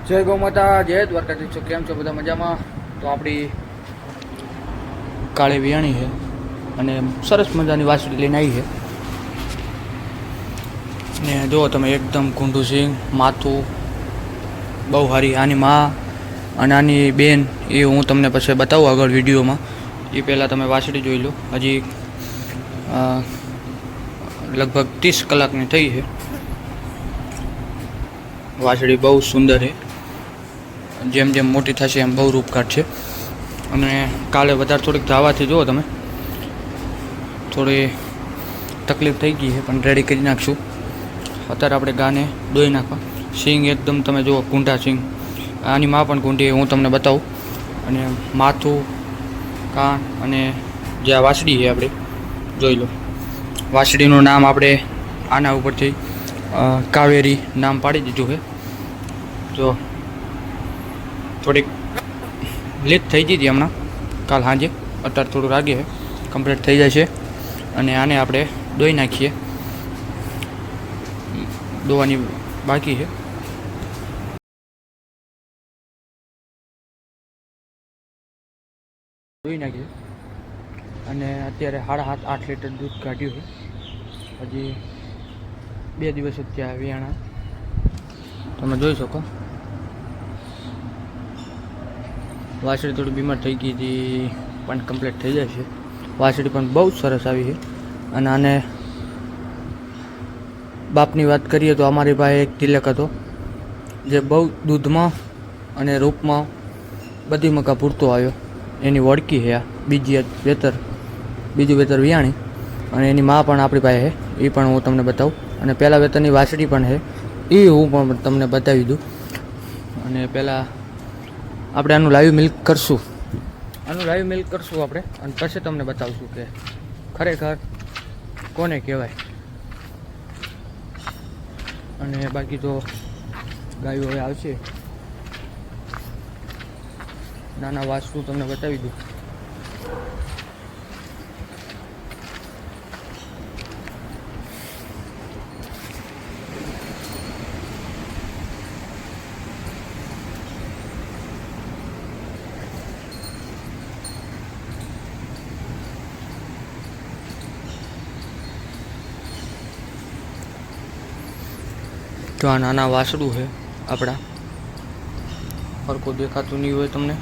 જય ગૌ માતા, જય દ્વારકાધીશ. છો કેમ છો બધા? મજામાં? તો આપણી કાળી વિયાણી છે અને સરસ મજાની વાસળી લઈને આવી છે. ને જુઓ તમે, એકદમ કુંડું સિંગ, માથું બહુ સારી. આની માં અને આની બેન એ હું તમને પછી બતાવું આગળ વિડીયોમાં. એ પહેલાં તમે વાસળી જોઈ લો. હજી લગભગ 30 કલાકની થઈ છે. વાસળી બહુ સુંદર છે. જેમ જેમ મોટી થશે એમ બહુ રૂપકાટ છે. અને કાલે વધારે થોડીક ધાવાથી જુઓ તમે, થોડી તકલીફ થઈ ગઈ છે, પણ રેડી કરી નાખશું. અત્યારે આપણે ગાને દોઈ નાખવા. સિંગ એકદમ તમે જુઓ, કુંઢા સિંગ. આની માં પણ કુંઢી, હું તમને બતાવું. અને માથું, કાન અને જે આ વાસળી છે આપણે જોઈ લો. વાસળીનું નામ આપણે આના ઉપરથી કાવેરી નામ પાડી દીધું છે. જો થોડીક લીક થઈ ગઈ હતી હમણાં કાલ સાંજે, અત્યારે થોડું લાગે છે, કમ્પ્લીટ થઈ જાય છે. અને આને આપણે દોઈ નાખીએ. દોવાની બાકી છે. દોઈ નાખીએ. અને અત્યારે 7.5-8 લીટર દૂધ કાઢ્યું છે. હજી 2 દિવસ જ ત્યાં વિયાણા, તમે જોઈ શકો. વાસળી થોડી બીમાર થઈ ગઈ હતી, પણ કમ્પ્લીટ થઈ જાય છે. વાસળી પણ બહુ સરસ આવી છે. અને આને બાપની વાત કરીએ તો અમારી પાસે એક તિલક હતો, જે બહુ દૂધમાં અને રૂપમાં બધી મકા પૂરતો આવ્યો. એની વળકી છે આ બીજું વેતર વિયાણી. અને એની માં પણ આપણી પાસે છે, એ પણ હું તમને બતાવું. અને પહેલાં વેતરની વાસળી પણ છે, એ હું પણ તમને બતાવી દઉં. અને પહેલાં આપણે આનું લાઈવ મિલ્ક કરશું. આપણે, અને પછી તમને બતાવશું કે ખરેખર કોને કહેવાય. અને બાકી તો ગાયો હવે આવશે. નાના વાસળું તમને બતાવી દઉં. તો આ નાના વાસળું છે આપણા. હરખું દેખાતું નહીં હોય તમને.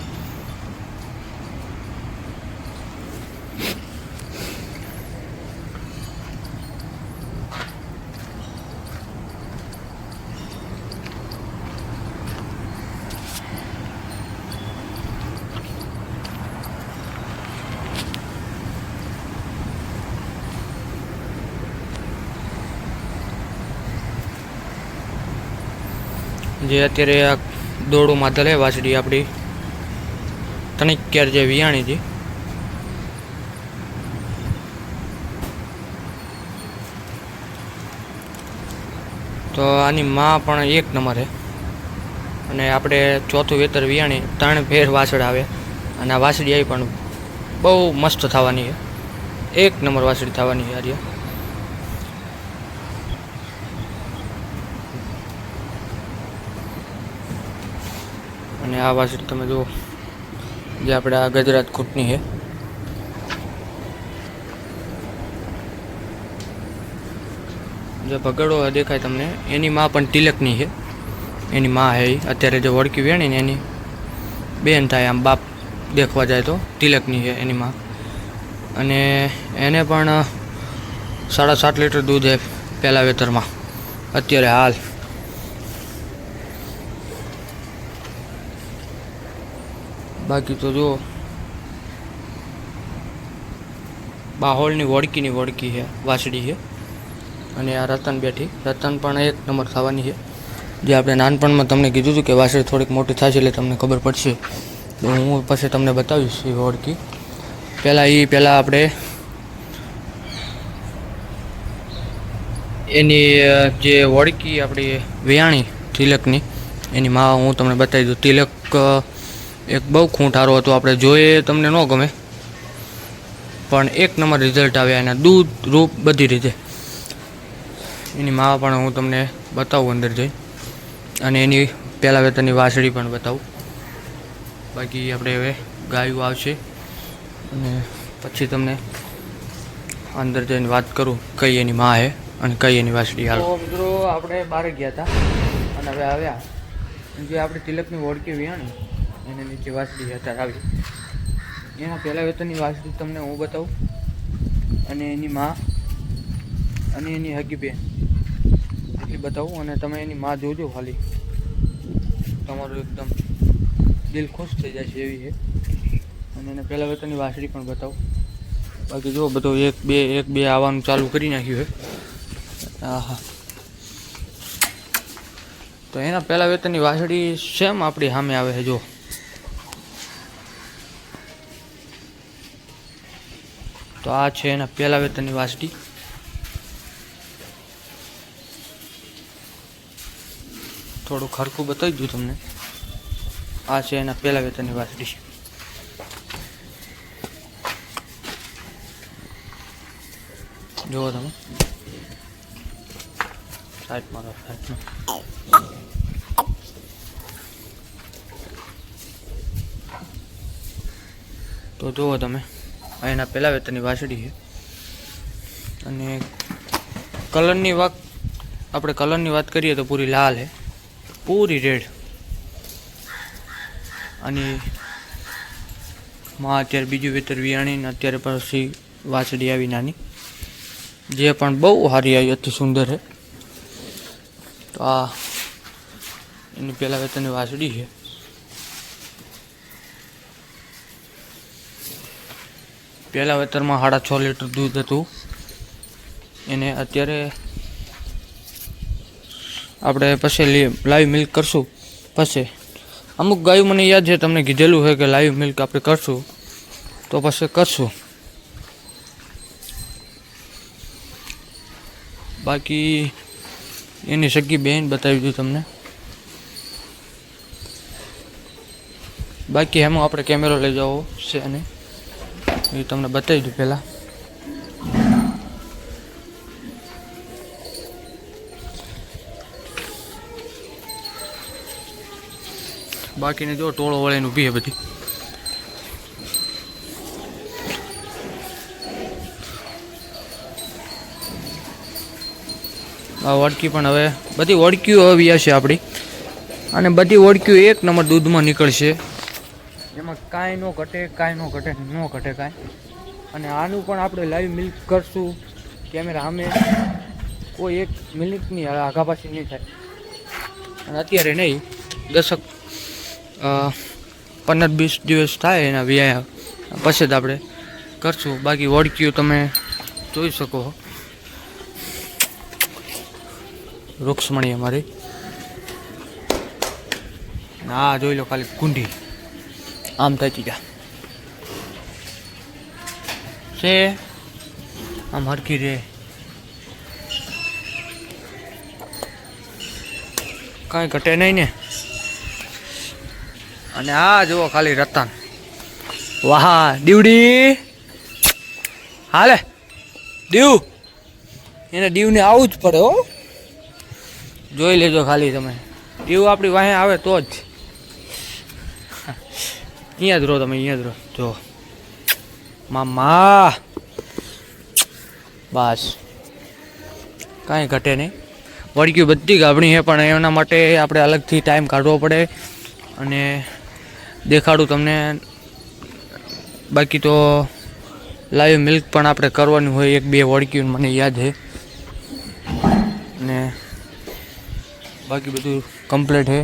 જે અત્યારે આ દોડું માથે વાસળી આપણી તણિક્યાર જે વિયાણી હતી. તો આની માં પણ 1 નંબર છે. અને આપણે ચોથું વેતર વિયાણી 3 ફેર વાસળ આવે. અને આ વાસળી આવી પણ બહુ મસ્ત થવાની છે. 1 નંબર વાસળી થવાની છે આ. અને આ વાસળી તમે જુઓ, જે આપણે આ ગુજરાત ખૂટની છે. જે ભગડો દેખાય તમને, એની માં પણ તિલકની છે. એની માં છે અત્યારે જે વળકી વેણી ને એની બેન થાય. આમ બાપ દેખવા જાય તો તિલકની છે એની માં. અને એને પણ 7.5 લીટર દૂધ છે પહેલા વેતરમાં અત્યારે હાલ. બાકી તો જુઓ, બાહોલની વળકી છે વાસળી છે. અને આ રતન બેઠી, રતન પણ 1 નંબર થવાની છે. જે આપણે નાનપણમાં તમને કીધું હતું કે વાસળી થોડીક મોટી થશે એટલે તમને ખબર પડશે. તો હું પછી તમને બતાવીશ એ વળકી. પહેલાં આપણે એની જે વળકી આપણી વિયાણી તિલકની, એની માં હું તમને બતાવી દઉં. તિલક એક બહુ ખૂંટારો હતો, આપણે જોઈએ તમને ન ગમે, પણ 1 નંબર રિઝલ્ટ આવ્યા એના, દૂધ રૂપ બધી રીતે. એની માં પણ હું તમને બતાવું અંદર જઈ. અને એની પહેલા વેતરની વાસળી પણ બતાવું. બાકી આપણે હવે ગાયું આવશે અને પછી તમને અંદર જઈને વાત કરું કઈ એની માં છે અને કઈ એની વાસળી. હાલ મિત્રો આપણે બહાર ગયા હતા અને હવે આવ્યા. જે આપણે તિલકની ઓળખી વિયાણી એને નીચે વાસળી અત્યારે આવી. એના પહેલા વેતનની વાસળી તમને હું બતાવું અને એની માં અને એની હગી બેન એટલી બતાવું. અને તમે એની માં જોજો, ખાલી તમારું એકદમ દિલ ખુશ થઈ જાય છે એવી છે. અને એને પહેલા વેતનની વાસળી પણ બતાવું. બાકી જો બધું એક બે આવવાનું ચાલુ કરી નાખ્યું છે. હા, તો એના પહેલા વેતનની વાસળી સેમ આપણી સામે આવે છે. જો તો આ છે એના પહેલા વેતનની વાસળી. થોડું ખરખું બતાવી દઉં તમને. આ છે એના પહેલા વેતનની વાસળી. જુઓ તમે, સાઈડમાં તો જુઓ તમે, એના પહેલા વેતનની વાસળી છે. અને કલરની વાત કરીએ તો પૂરી લાલ છે, પૂરી રેડ. અને માં અત્યારે બીજું વેતર વિયાણી ને અત્યારે પછી વાસળી આવી નાની, જે પણ બહુ સારી આવી, અતિ સુંદર છે. તો આ એની પહેલા વેતનની વાસળી છે. પહેલા વેતરમાં 6.5 લીટર દૂધ હતું. એને અત્યારે આપણે પછી લાઈવ મિલ્ક કરશું. પછી અમુક ગાયું મને યાદ છે તમને કીધેલું છે કે લાઈવ મિલ્ક આપણે કરશું, તો પછી કરશું. બાકી એની સગી બેન બતાવી દઉં તમને. બાકી એમાં આપણે કેમેરો લઈ જવો છે અને એ તમને બતાવી દઉં પહેલાં. બાકીને જો ટોળો વળીને ઊભી છે બધી. આ ઓળકી પણ હવે બધી ઓળકીઓ આવી હશે આપણી, અને બધી ઓળકીઓ એક નંબર દૂધમાં નીકળશે. એમાં કાંઈ ન ઘટે કાંઈ. અને આનું પણ આપણે લાઈવ મિલ્ક કરશું. કેમેરા સામે કોઈ એક મિનિટની આઘાપાછી નહીં થાય. અને અત્યારે નહીં, 15-20 દિવસ થાય એના વ્યાયા પછી જ આપણે કરશું. બાકી ઓળકીઓ તમે જોઈ શકો, રૂક્ષ્મણી અમારી. હા જોઈ લો ખાલી કુંડી આમ થતી જા છે, આમ હરખી રે, કાંઈ ઘટે નહીં ને. અને આ જુઓ ખાલી રતન, વાહ દીવડી હાલે દીવ, એને દીવને આવવું જ પડે હો. જોઈ લેજો ખાલી તમે, દીવ આપણી વાહે આવે તો જ. અહીંયા જ રહો તમે, અહીંયા જ રહો. જો મામા બસ કાંઈ ઘટે નહીં. વળગ્યું બધી ગાભણી છે, પણ એના માટે આપણે અલગથી ટાઈમ કાઢવો પડે અને દેખાડું તમને. બાકી તો લાઈવ મિલ્ક પણ આપણે કરવાનું હોય, 1-2 વળગ્યું મને યાદ છે. અને બાકી બધું કમ્પ્લીટ છે.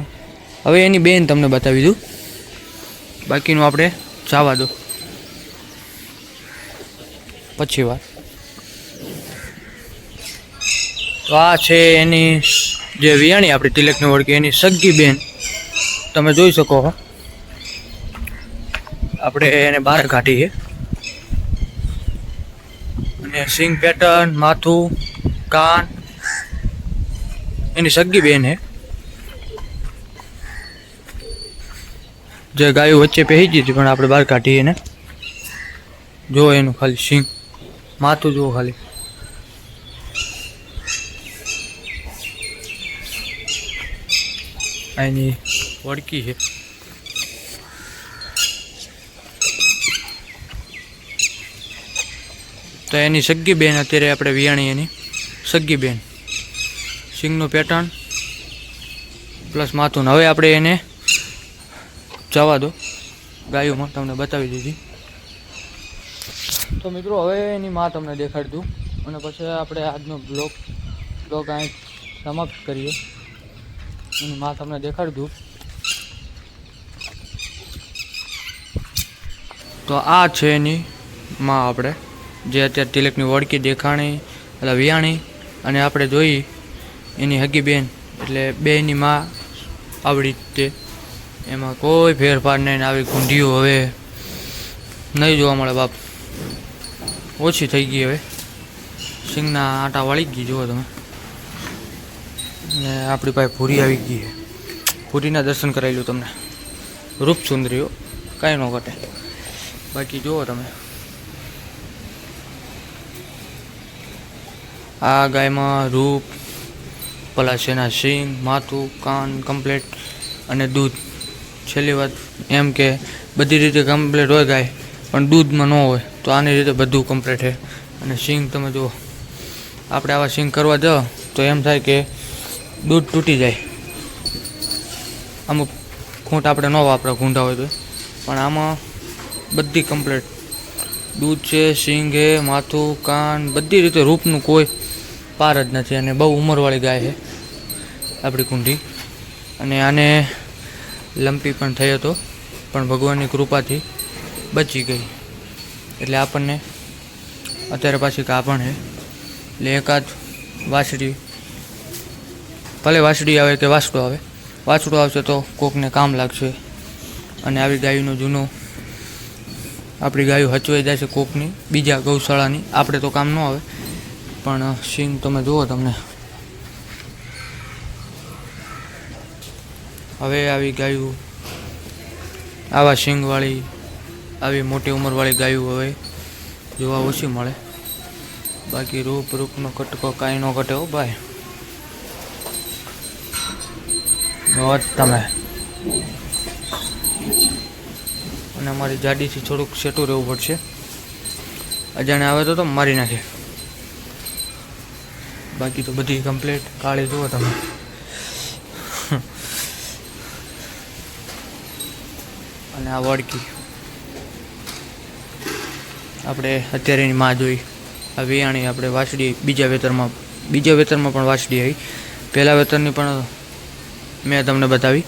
હવે એની બેન તમને બતાવી દઉં, બાકીનું આપણે જવા દો પછી વાત. તો આ છે એની જે વિયાણી આપણી તિલકની ઓળખી, એની સગી બેન તમે જોઈ શકો. આપણે એને બહાર કાઢી છે. અને સિંગ પેટર્ન, માથું, કાન એની સગી બેન છે. જે ગાયો વચ્ચે પહેરી દીધી પણ આપણે બહાર કાઢી એને. જો એનું ખાલી સિંગ, માથું જુઓ ખાલી. એની વડકી છે. તો એની સગ્ગી બેન અત્યારે આપણે વિયાણી, એની સગ્ગી બેન, સિંગનું પેટર્ન પ્લસ માથું. હવે આપણે એને જવા દો, ગાયોમાં તમને બતાવી દીધી. તો મિત્રો હવે એની માં તમને દેખાડી દઉં અને પછી આપણે આજનો બ્લોગ અહીં સમાપ્ત કરીએ. એની માં તમને દેખાડી દઉં. તો આ છે એની માં, આપણે જે અત્યારે તિલકની વડકી દેખાણી એટલે વિયાણી, અને આપણે જોઈ એની હગી બેન, એટલે બેની માં આવડી રીતે. એમાં કોઈ ફેરફાર નહીં. આવી ગુંઢીઓ હવે નહીં જોવા મળે બાપ, ઓછી થઈ ગઈ. હવે સિંગના આટા વળી ગઈ જુઓ તમે. ને આપણી પાસે પૂરી આવી ગઈ છે. પૂરીના દર્શન કરાવી લો તમને. રૂપ સુંદરીઓ કાંઈ ન ઘટે. બાકી જુઓ તમે, આ ગાયમાં રૂપ, પેલા શેના સિંગ, માથું, કાન કમ્પ્લેટ અને દૂધ. છેલ્લી વાત એમ કે બધી રીતે કમ્પ્લેટ હોય ગાય, પણ દૂધમાં ન હોય. તો આની રીતે બધું કમ્પ્લેટ છે. અને સિંગ તમે જુઓ, આપણે આવા સિંગ કરવા જાઓ તો એમ થાય કે દૂધ તૂટી જાય. અમુક ખૂંટ આપણે ન વાપરે ગુંડા હોય તો, પણ આમાં બધી કમ્પ્લેટ દૂધ છે, સિંગ છે, માથું, કાન, બધી રીતે રૂપનું કોઈ પાર જ નથી. અને બહુ ઉંમરવાળી ગાય છે આપણી કુંડી. અને આને લંપી પણ થયો હતો, પણ ભગવાનની કૃપાથી બચી ગઈ. એટલે આપણને અત્યારે પાછી કાપણ છે. એટલે એકાદ વાછડી, ભલે વાછડી આવે કે વાછડો આવે, વાછડો આવશે તો કોકને કામ લાગશે. અને આવી ગાયનો જૂનો આપણી ગાયો હચવાઈ જાય છે કોકની, બીજા ગૌશાળાની. આપણે તો કામ ન આવે, પણ સિંગ તમે જુઓ તમને. હવે આવી ગાયું, આવા સિંગવાળી, આવી મોટી ઉંમરવાળી ગાયું હવે જોવા ઓછી મળે. બાકી રૂપનો કટકો કાંઈ ન ઘટે હો ભાઈ. તમે અને અમારી ગાડીથી થોડુંક સેટું રહેવું પડશે. અજાણે આવે તો મારી નાખે. બાકી તો બધી કમ્પ્લીટ કાળી જુઓ તમે. અને આ વડકી આપણે અત્યારે એની માં જોઈ. આ વિયાણી આપણે વાછડી બીજા વેતરમાં પણ વાછડી આવી. પહેલાં વેતરની પણ મેં તમને બતાવી.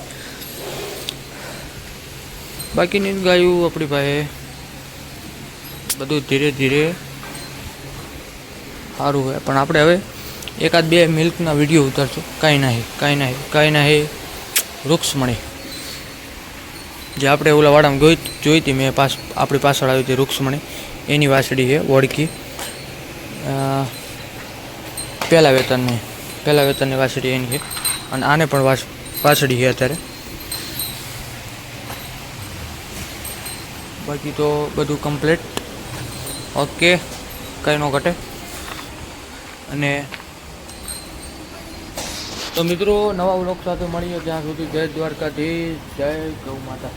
બાકીની ગાયું આપણી પાસે બધું ધીરે ધીરે સારું હોય. પણ આપણે હવે એકાદ બે મિલ્કના વિડીયો ઉતારશું. કાંઈ નહીં રૂક્ષ્મણી, જે આપણે ઓલા વાડામાં જોઈ હતી મેં, આપણી પાછળ આવી હતી રૂક્ષ્મણી. એની વાછડી છે વડકી. પહેલા વેતનની વાછડી એની છે. અને આને પણ વાછડી છે અત્યારે. બાકી તો બધું કમ્પ્લીટ ઓકે, કંઈ ન ઘટે. અને તો મિત્રો નવા વ્લોગ સાથે મળીએ. ત્યાં સુધી જય દ્વારકાધીશ, જય ગૌ માતા.